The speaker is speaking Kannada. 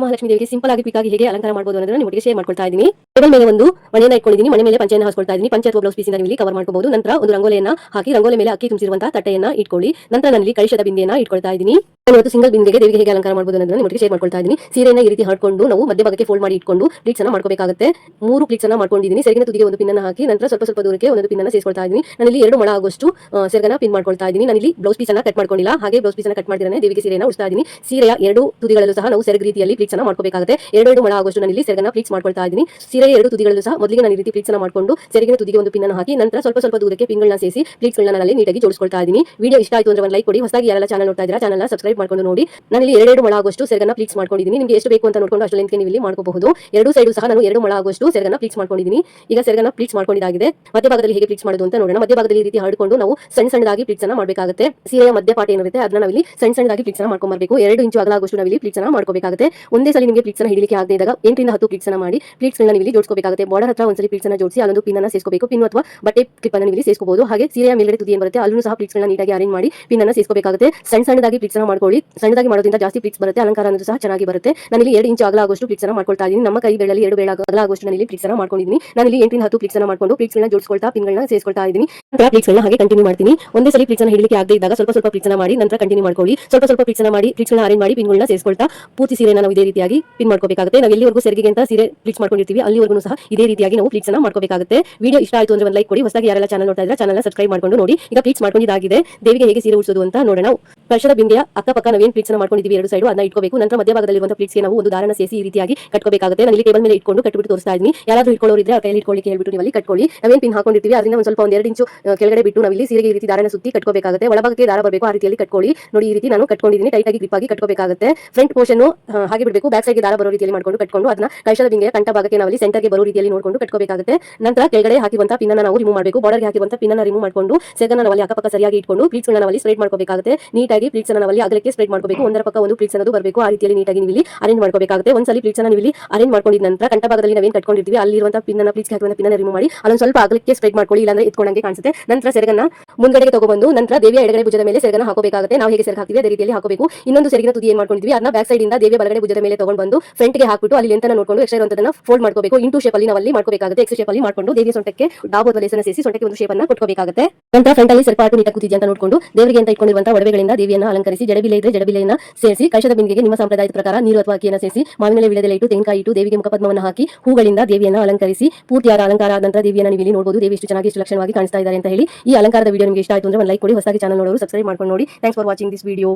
ಮಹಾಲಕ್ಷ್ಮಿ ದೇವಿಗೆ ಸಿಂಪಲ್ ಆಗಿ ಕ್ವಿಕ್ ಆಗಿ ಹೇಗೆ ಅಲಂಕಾರ ಮಾಡಬಹುದು ಅನ್ನೋದನ್ನ ನಿಮಗೆ ಶೇರ್ ಮಾಡ್ಕೊಳ್ತಾ ಇದ್ದೀನಿ. ಟೇಬಲ್ ಮೇಲೆ ಒಂದು ಮಣೆಯನ್ನು ಇಟ್ಕೊಂಡಿದ್ದೀನಿ. ಮಣೆ ಮೇಲೆ ಪಂಚೆಯನ್ನು ಹಾಸ್ಕೊಳ್ತಾ ಇದ್ದೀನಿ. ಪಂಚೆ ಅಥವಾ ಬ್ಲೌಸ್ ಪೀಸ್ ಇಂದ ನೀವು ಕವರ್ ಮಾಡ್ಕೋಬಹುದು. ನಂತರ ಒಂದು ರಂಗೋಲಿಯನ್ನು ಹಾಕಿ ರಂಗೋಲಿ ಮೇಲೆ ಅಕ್ಕಿ ತುಂಬಿಸಿರುವಂತಹ ತಟ್ಟೆಯನ್ನು ಇಟ್ಕೊಳ್ಳಿ. ನಂತರ ನಾನು ಇಲ್ಲಿ ಕಳಿಶದ ಬಿಂದಿಯನ್ನು ಇಟ್ಕೊಳ್ತಾ ಇದ್ದೀನಿ. ಇವತ್ತು ಸಿಂಗಲ್ ಬಿಂದಿಗೆ ದೇವಿಗೆ ಹೇಗೆ ಅಲಂಕಾರ ಮಾಡಬಹುದು ಅನ್ನೋದನ್ನ ನಿಮಗೆ ಶೇರ್ ಮಾಡ್ಕೊಳ್ತಾ ಇದ್ದೀನಿ. ಸೀರೆಯನ್ನು ಈ ರೀತಿ ಹಾಕೊಂಡು ನಾವು ಮಧ್ಯಭಾಗಕ್ಕೆ ಫೋಲ್ಡ್ ಮಾಡಿ ಇಟ್ಕೊಂಡು ಪ್ಲೀಟ್ಸ್ ಅನ್ನು ಮಾಡ್ಕೋಬೇಕಾಗುತ್ತೆ. 3 ಪ್ಲೀಟ್ಸ್ ಅನ್ನು ಮಾಡ್ಕೊಂಡಿದ್ದೀನಿ. ಸೆರಗಿನ ತುದಿಗೆ ಒಂದು ಪಿನ್ ಅನ್ನು ಹಾಕಿ ನಂತರ ಸ್ವಲ್ಪ ದೂರಕ್ಕೆ ಒಂದು ಪಿನ್ ಅನ್ನು ಸೇರಿಸ್ಕೊಳ್ತಾ ಇದ್ದೀನಿ. ನಾನು ಇಲ್ಲಿ 2 ಮೊಳ ಆಗುವಷ್ಟು ಸೆರಗನ್ನ ಪಿನ್ ಮಾಡ್ಕೊಳ್ತಾ ಇದ್ದೀನಿ. ನಾನು ಇಲ್ಲಿ ಬ್ಲೌಸ್ ಪೀಸ್ ಅನ್ನು ಕಟ್ ಮಾಡ್ಕೊಂಡಿಲ್ಲ. ಹಾಗೆ ಬ್ಲೌಸ್ ಪೀಸ್ ಅನ್ನು ಕಟ್ ಮಾಡಿದ್ರೆ ದೇವಿಗೆ ಸೀರೆಯನ್ನು ಉಡ್ತಾ ಇದ್ದೀನಿ. ಸೀರೆಯ 2 ತುದಿಗಳಲ್ಲೂ ಸಹ ನಾವು ಸೆರಗ ರೀತಿಯಲ್ಲಿ ಪ್ಲೀಟ್ಸ್ ಅನ್ನು ಮಾಡ್ಕೋಬೇಕಾಗುತ್ತೆ. 2 ಮೊಳ ಆಗುವಷ್ಟು ನಾನು ಇಲ್ಲಿ ಸೆರಗನ್ನ ಪ್ಲೀಟ್ಸ್ ಮಾಡ್ಕೊಳ್ತಾ ಇದ್ದೀನಿ. ಸೀರೆಯ 2 ತುದಿಗಳಲ್ಲೂ ಸಹ ಮೊದಲಿಗೆ ನಾನು ಈ ರೀತಿ ಪ್ಲೀಟ್ಸ್ ಅನ್ನು ಮಾಡ್ಕೊಂಡು ಸೆರಗಿನ ತುದಿಗೆ ಒಂದು ಪಿನ್ ಅನ್ನು ಹಾಕಿ ನಂತರ ಸ್ವಲ್ಪ ದೂರಕ್ಕೆ ಪಿನ್ಗಳನ್ನ ಸೇರಿಸಿ ಪ್ಲೀಟ್ಸ್ಗಳನ್ನ ನಾನು ನೀಟಾಗಿ ಜೋಡಿಸ್ಕೊಳ್ತಾ ಇದ್ದೀನಿ. ವಿಡಿಯೋ ಇಷ್ಟ ಆಯಿತು ಅಂದ್ರೆ ಒಂದು ಲೈಕ್ ಕೊಡಿ. ಹೊಸದಾಗಿ ಯಾರೆಲ್ಲ ಚಾನಲ್ ನೋಡ್ತಾ ಇದ್ದೀರಾ ಚಾನಲ್ನ ಸಬ್ಸ್ಕ್ರೈಬ್ ಮಾಡ್ಕೊಂಡು ನೋಡಿ. ನಾನು ಇಲ್ಲಿ 2 ಮೊಳ ಆಗುವಷ್ಟು ಸೆರಗನ್ನ ಪ್ಲೀಟ್ಸ್ ಮಾಡ್ಕೊಂಡಿದ್ದೀನಿ. ನಿಮಗೆ ಎಷ್ಟು ಬೇಕು ಅಂತ ನೋಡ್ಕೊಂಡು ಅಷ್ಟು ಲೆಂತ್ಗೆ ನೀವು ಇಲ್ಲಿ ಮಾಡ್ಕೋಬಹುದು. 2 ಸೈಡು ಸಹ ನಾನು 2 ಮೊಳ ಆಗುವಷ್ಟು ಸೆರಗನ್ನ ಪ್ಲೀಟ್ಸ್ ಮಾಡ್ಕೊಂಡಿದ್ದೀನಿ. ಈಗ ಸೆರಗನ್ನ ಪ್ಲೀಟ್ಸ್ ಮಾಡ್ಕೊಂಡಿದ್ದಾಗಿದೆ. ಮಧ್ಯಭಾಗದಲ್ಲಿ ಹೇಗೆ ಪ್ಲೀಟ್ಸ್ ಮಾಡೋದು ಅಂತ ನೋಡೋಣ. ಮಧ್ಯಭಾಗದಲ್ಲಿ ಈ ರೀತಿ ಹರಡಿಕೊಂಡು ನಾವು ಸಣ್ಣದಾಗಿ ಪ್ಲೀಟ್ಸ್ ಅನ್ನು ಮಾಡಬೇಕಾಗುತ್ತೆ. ಸೀರೆಯ ಮಧ್ಯಪಾಠ ಏನಿರುತ್ತೆ ಅದನ್ನ ನಾವು ಇಲ್ಲಿ ಸಣ್ಣದಾಗಿ ಪ್ಲೀಟ್ಸ್ ಅನ್ನು ಮಾಡ್ಕೊಂಡು ಬರಬೇಕು. 2 ಇಂಚು ಅಗಲ ಆಗುವಷ್ಟು ನಾವು ಇಲ್ಲಿ ಪ್ಲೀಟ್ಸ್ ಅನ್ನು ಮಾಡ್ಕೋಬೇಕಾಗುತ್ತೆ. ಒಂದೇ ಸಲ ನಿಮಗೆ ಪ್ಲೀಟ್ಸ್ ಅನ್ನು ಹಿಡಿಲಿಕ್ಕೆ ಆಗದೆ ಇದ್ದಾಗ 8 ರಿಂದ 10 ಪ್ಲೀಟ್ಸ್ ಅನ್ನು ಮಾಡಿ ಪ್ಲೀಟ್ಸ್ಗಳನ್ನ ನೀವು ಇಲ್ಲಿ ಜೋಡಿಸಬೇಕಾಗುತ್ತೆ. ಬಾರ್ಡರ್ ಹತ್ರ ಒಂದ್ಸಲಿ ಪ್ಲೀಟ್ಸ್ ಅನ್ನು ಜೋಡಿಸಿ ಅಲ್ಲೊಂದು ಪಿನ್ ಅನ್ನು ಸೇರಿಸಬೇಕು. ಪಿನ್ ಅಥವಾ ಬಟ್ಟೆ ಕ್ಲಿಪ್ ಅನ್ನು ನೀವು ಇಲ್ಲಿ ಸೇರಿಸಬಹುದು. ಹಾಗೆ ಸೀರೆಯ ಮೇಲ್ಗಡೆ ತುದಿ ಏನು ಬರುತ್ತೆ ಅಲ್ಲೂ ಸಹ ಪ್ಲೀಟ್ಸ್ಗಳನ್ನ ನೀಟಾಗಿ ಅರೇಂಜ್ ಮಾಡಿ ಪಿನ್ ಅನ್ನು ಸೇರಿಸಬೇಕಾಗುತ್ತೆ. ಸಣ್ಣದಾಗಿ ಪ್ಲೀಟ್ಸ್ ಅನ್ನು ಮಾಡ್ಕೊಳ್ಳಿ. ಸಣ್ಣದಾಗಿ ಮಾಡೋದ್ರಿಂದ ಜಾಸ್ತಿ ಪ್ಲೀಟ್ಸ್ ಬರುತ್ತೆ. ಅಲಂಕಾರ ಅನ್ನೋದು ಸಹ ಚೆನ್ನಾಗಿ ಬರುತ್ತೆ. ನಾನು ಇಲ್ಲಿ 2 ಇಂಚು ಅಗಲ ಆಗುವಷ್ಟು ಪ್ಲೀಟ್ಸ್ ಅನ್ನು ಮಾಡ್ಕೊಳ್ತಾ ಇದ್ದೀನಿ. ನಮ್ಮ ಕೈ ಬೆರಳಲ್ಲಿ 2 ಬೆರಳು ಅಗಲ ಆಗುವಷ್ಟು ನಾನು ಇಲ್ಲಿ ಪ್ಲೀಟ್ಸ್ ಅನ್ನು ಮಾಡ್ಕೊಂಡಿದ್ದೀನಿ. ನಾನು ಇಲ್ಲಿ 8 ರಿಂದ 10 ಪ್ಲೀಟ್ಸ್ ಅನ್ನು ಮಾಡ್ಕೊಂಡು ಪ್ಲೀಟ್ಸ್ಗಳನ್ನ ಜೋಡಿಸ್ಕೊಳ್ತಾ ಪಿನ್ಗಳನ್ನ ಸೇರಿಸ್ಕೊಳ್ತಾ ಇದ್ದೀನಿ. ನಂತರ ಪ್ಲೀಟ್ಸ್ಗಳನ್ನ ಹಾಗೆ ಕಂಟಿನ್ಯೂ ಮಾಡ್ತೀನಿ. ಒಂದೇ ಸಲ ಪ್ಲೀಟ್ಸ್ ಅನ್ನು ಹಿಡಿಲಿಕ್ಕೆ ಆಗದೆ ಇದ್ದಾಗ ಸ್ವಲ್ಪ ಪ್ಲೀಟ್ಸ್ ಅನ್ನು ಮಾಡಿ ನಂತರ ಕಂಟಿನ್ಯೂ ಮಾಡ್ಕೊಳ್ಳಿ. ಸ್ವಲ್ಪ ಪ್ಲೀಟ್ಸ್ ಅನ್ನು ಮಾಡಿ ಪ್ಲೀಟ್ಸ್ಗಳನ್ನ ಅರೇಂಜ್ ಮಾಡಿ ಪಿನ್ಗಳನ್ನ ಸೇರಿಸ್ಕೊಳ್ತಾ ಪೂರ್ತಿ ಸೀರೆನ ನಾವು ಇದೇ ರೀತಿಯಾಗಿ ಪಿನ್ ಮಾಡ್ಕೋಬೇಕಾಗುತ್ತೆ. ನಾವು ಎಲ್ಲಿವರೆಗೂ ಸೆರಗಿಗೆ ಅಂತ ಸೀರೆ ಪ್ಲೀಟ್ಸ್ ಮಾಡ್ಕೊಂಡಿರ್ತೀವಿ ಅಲ್ಲಿವರೆಗೂ ಸಹ ಇದೇ ರೀತಿಯಾಗಿ ನಾವು ಪ್ಲೀಟ್ಸ್ ಅನ್ನು ಮಾಡ್ಕೋಬೇಕಾಗುತ್ತೆ. ವಿಡಿಯೋ ಇಷ್ಟ ಆಯಿತು ಅಂದ್ರೆ ಒಂದು ಲೈಕ್ ಕೊಡಿ. ಹೊಸದಾಗಿ ಯಾರೆಲ್ಲ ಚಾನಲ್ ನೋಡ್ತಾ ಇದ್ದೀರಾ ಚಾನಲ್ನ ಸಬ್ಸ್ಕ್ರೈಬ್ ಮಾಡ್ಕೊಂಡು ನೋಡಿ. ಈಗ ಪ್ಲೀಟ್ಸ್ ಮಾಡ್ಕೊಂಡಿದ್ದಾಗಿದೆ. ದೇವಿಗೆ ಹೇಗೆ ಸೀರೆ ಉಡಿಸೋದು ಅಂತ ನೋಡೋಣ. ಕಳಶದ ಬಿಂದಿಗೆಯ ಅಕ್ಕಪಕ್ಕ ನಾವೇನು ಪ್ಲೀಟ್ಸ್ ಅನ್ನು ಮಾಡ್ಕೊಂಡಿದ್ದೀವಿ 2 ಸೈಡು ಅದನ್ನ ಇಟ್ಕೋಬೇಕು. ನಂತರ ಮಧ್ಯಭಾಗದಲ್ಲಿರುವಂತಹ ಪ್ಲೀಟ್ಸ್ಗೆ ನಾವು ಒಂದು ದಾರನ ಸೇರಿಸಿ ಈ ರೀತಿಯಾಗಿ ಕಟ್ಕೋಬೇಕಾಗುತ್ತೆ. ನಾನು ಇಲ್ಲಿ ಟೇಬಲ್ ಮೇಲೆ ಇಟ್ಕೊಂಡು ಕಟ್ಬಿಟ್ಟು ತೋರಿಸ್ತಾ ಇದ್ದೀನಿ. ಯಾರಾದ್ರೂ ಇಟ್ಕೊಳ್ಳೋರು ಇದ್ರೆ ಆ ಕೈಯಲ್ಲಿ ಇಟ್ಕೊಳ್ಳಿಕ್ಕೆ ಹೇಳ್ಬಿಟ್ಟು ನೀವು ಅಲ್ಲಿ ಕಟ್ಕೊಳ್ಳಿ. ನಾವೇನು ಪಿನ್ ಹಾಕೊಂಡಿರ್ತೀವಿ ಅದರಿಂದ ಒಂದು ಸ್ವಲ್ಪ 2 ಇಂಚು ಕೆಳಗಡೆ ಬಿಟ್ಟು ನಾವು ಇಲ್ಲಿ ಸೀರೆಗೆ ಈ ರೀತಿ ದಾರನ ಸುತ್ತಿ ಕಟ್ಕೋಬೇಕಾಗುತ್ತೆ. ಒಳಭಾಗಕ್ಕೆ ದಾರ ಬರಬೇಕು ಆ ರೀತಿಯಲ್ಲಿ ಕಟ್ಕೊಳ್ಳಿ. ನೋಡಿ ಈ ರೀತಿ ನಾನು ಕಟ್ಕೊಂಡಿದ್ದೀನಿ. ಟೈಟ್ ಆಗಿ ಗ್ರಿಪ್ ಆಗಿ ಕಟ್ಕೋಬೇಕಾಗುತ್ತೆ. ಫ್ರಂಟ್ ಪೋರ್ಷನ್ ಹಾಗೆ ಬಿಡಬೇಕು. ಬ್ಯಾಕ್ ಸೈಡ್ಗೆ ದಾರ ಬರೋ ರೀತಿಯಲ್ಲಿ ಮಾಡ್ಕೊಂಡು ಕಟ್ಕೊಂಡು ಅದನ್ನ ಕಳಶದ ಬಿಂದಿಗೆಯ ಕಂಠ ಭಾಗಕ್ಕೆ ನಾವು ಇಲ್ಲಿ ಸೆಂಟರ್ಗೆ ಬರೋ ರೀತಿಯಲ್ಲಿ ನೋಡ್ಕೊಂಡು ಕಟ್ಕೋಬೇಕಾಗುತ್ತೆ. ನಂತರ ಕೆಳಗಡೆ ಹಾಕಿರುವಂತಹ ಪಿನ್ ಅನ್ನು ನಾವು ರಿಮೂವ್ ಮಾಡಬೇಕು. ಬಾರ್ಡರ್ಗೆ ಹಾಕಿರುವಂತಹ ಪಿನ್ ಅನ್ನು ರಿಮೂವ್ ಮಾಡ್ಕೊಂಡು ಸೆರಗನ್ನ ನಾವು ಅಲ್ಲಿ ಅಕ್ಕಪಕ್ಕ ಸರಿಯಾಗಿ ಇಟ್ಕೊಂಡು ಪ್ಲೀಟ್ಸ್ಗಳನ್ನ ನಾವು ಅಲ್ಲಿ ಸ್ಪ್ರೆಡ್ ಮಾಡ್ಕೋಬೇಕಾಗುತ್ತೆ. ನೀಟಾಗಿ ಪ್ಲೀಟ್ಸ್ ಅನ್ನು ನಾವು ಅಲ್ಲಿ ಅಗಲಕ್ಕೆ ಸ್ಪ್ರೆಡ್ ಮಾಡಬೇಕು. ಒಂದರ ಪಕ್ಕ ಒಂದು ಪ್ಲೀಟ್ಸ್ ಅನ್ನೋದು ಬರಬೇಕು. ಆ ರೀತಿಯಲ್ಲಿ ನೀಟಾಗಿ ನೀವು ಇಲ್ಲಿ ಅರೇಂಜ್ ಮಾಡ್ಕೋಬೇಕಾಗುತ್ತೆ. ಒಂದ್ಸಲಿ ಪ್ಲೀಟ್ಸ್ ಅನ್ನು ನೀವು ಇಲ್ಲಿ ಅರೇಂಜ್ ಮಾಡ್ಕೊಂಡಿದ ನಂತರ ಕಂಠ ಭಾಗದಲ್ಲಿ ನಾವೇನು ಕಟ್ಕೊಂಡಿರ್ತೀವಿ ಅಲ್ಲಿರುವಂತಹ ಪಿನ್ ಅನ್ನು ಪ್ಲೀಟ್ಸ್ಗೆ ಹಾಕಿರುವಂತಹ ಪಿನ್ ಅನ್ನು ರಿಮೂವ್ ಮಾಡಿ ಅಲ್ಲೊಂದು ಸ್ವಲ್ಪ ಅಗಲಕ್ಕೆ ಸ್ಪ್ರೆಡ್ ಮಾಡ್ಕೊಳ್ಳಿ. ಇಲ್ಲಾಂದ್ರೆ ಎತ್ಕೊಂಡಂಗೆ ಕಾಣಿಸುತ್ತೆ. ನಂತರ ಸೆರಗನ್ನ ಮುಂದಡೆಗೆ ತಗೊಬಂದು ನಂತರ ದೇವಿಯ ಎಡಗಡೆ ಭುಜದ ಮೇಲೆ ಸೆರಗನ್ನ ಹಾಕೋಬೇಕಾಗುತ್ತೆ. ನಾವು ಹೇಗೆ ಸೆರಗ ಹಾಕ್ತೀವಿ ಅದೇ ರೀತಿಯಲ್ಲಿ ಹಾಕಬೇಕು. ಇನ್ನೊಂದು ಸೆರಗಿನ ತುದಿ ಏನು ಮಾಡ್ಕೊಂಡಿದ್ವಿ ಅದನ್ನ ಬ್ಯಾಕ್ ಸೈಡ್ ಇಂದ ದೇವಿಯ ಬಲಗಡೆ ಭುಜದ ಮೇಲೆ ತಗೊಂಡು ಬಂದು ಫ್ರಂಟ್ ಗೆ ಹಾಕ್ಬಿಟ್ಟು ಅಲ್ಲಿ ಲೆಂತ್ ಅನ್ನು ನೋಡ್ಕೊಂಡು ಎಕ್ಸ್ಟ್ರಾ ಇರುವಂತದನ್ನ ಫೋಲ್ಡ್ ಮಾಡ್ಕೋಬೇಕು. ಇಂಟು ಶೇಪ್ ಅಲ್ಲಿ ನಾವು ಅಲ್ಲಿ ಮಾಡ್ಕೋಬೇಕಾಗುತ್ತೆ. ಎಕ್ಸ್ ಶೇಪ್ ಅಲ್ಲಿ ಮಾಡ್ಕೊಂಡು ದೇವಿಯ ಸೊಂಟಕ್ಕೆ ಡಾಬ್ ಅಥವಾ ಲೇಸನ್ನ ಸೇರಿಸಿ ಸೊಂಟಕ್ಕೆ ಒಂದು ಶೇಪ್ ಅನ್ನು ಕೊಟ್ಕೋಬೇಕಾಗುತ್ತೆ. ನಂತರ ಫ್ರಂಟ್ ಅಲ್ಲಿ ಸ್ವಲ್ಪ ನೀಟಾಗಿ ಕೂತಿದೆ ಅಂತ ನೋಡ್ಕೊಂಡು ದೇವರಿಗೆ ಅಂತ ಇಟ್ಕೊಂಡಿರುವಂತಹ ಒಡವೆಗಳಿಂದ ದೇವಿಯನ್ನ ಅಲಂಕರಿಸಿ ಜಡಬಿಲೆ ಇದ್ರೆ ಜಡಬಿಲೆಯನ್ನ ಸೇರಿಸಿ ಕಳಶದ ಬಿಂದಿಗೆಗೆ ನಿಮ್ಮ ಸಂಪ್ರದಾಯದ ಪ್ರಕಾರ ನೀರು ಅಥವಾ ಅಕ್ಕಿಯನ್ನು ಸೇರಿಸಿ ಮಾವಿನ ವಿಳೆದೆಲೆ ಇಟ್ಟು ತೆಂಗಿನಕಾಯಿ ಇಟ್ಟು ದೇವಿಗೆ ಮುಖಪದ್ಮವನ್ನು ಹಾಕಿ ಹೂಗಳಿಂದ ದೇವಿಯನ್ನ ಅಲಂಕರಿಸಿ ಪೂರ್ತಿಯಾದ ಅಲಂಕಾರ ಆದ ನಂತರ ದೇವಿಯನ್ನ ನೀವು ಇಲ್ಲಿ ನೋಡಬಹುದು. ದೇವಿ ಎಷ್ಟು ಚೆನ್ನಾಗಿ ಎಷ್ಟು ಲಕ್ಷಣವಾಗಿ ಕಾಣಿಸ್ತಾ ಇದ್ದಾರೆ ಅಂತ ಹೇಳಿ. ಈ ಅಲಂಕಾರದ ವಿಡಿಯೋ ನಿಮಗೆ ಇಷ್ಟ ಆಯಿತು ಅಂದ್ರೆ ಒಂದು ಲೈಕ್ ಕೊಡಿ. ಹೊಸದಾಗಿ ಚಾನಲ್ ನೋಡೋರು ಸಬ್ಸ್ಕ್ರೈಬ್ ಮಾಡ್ಕೊಂಡು ನೋಡಿ. Thanks for watching this video.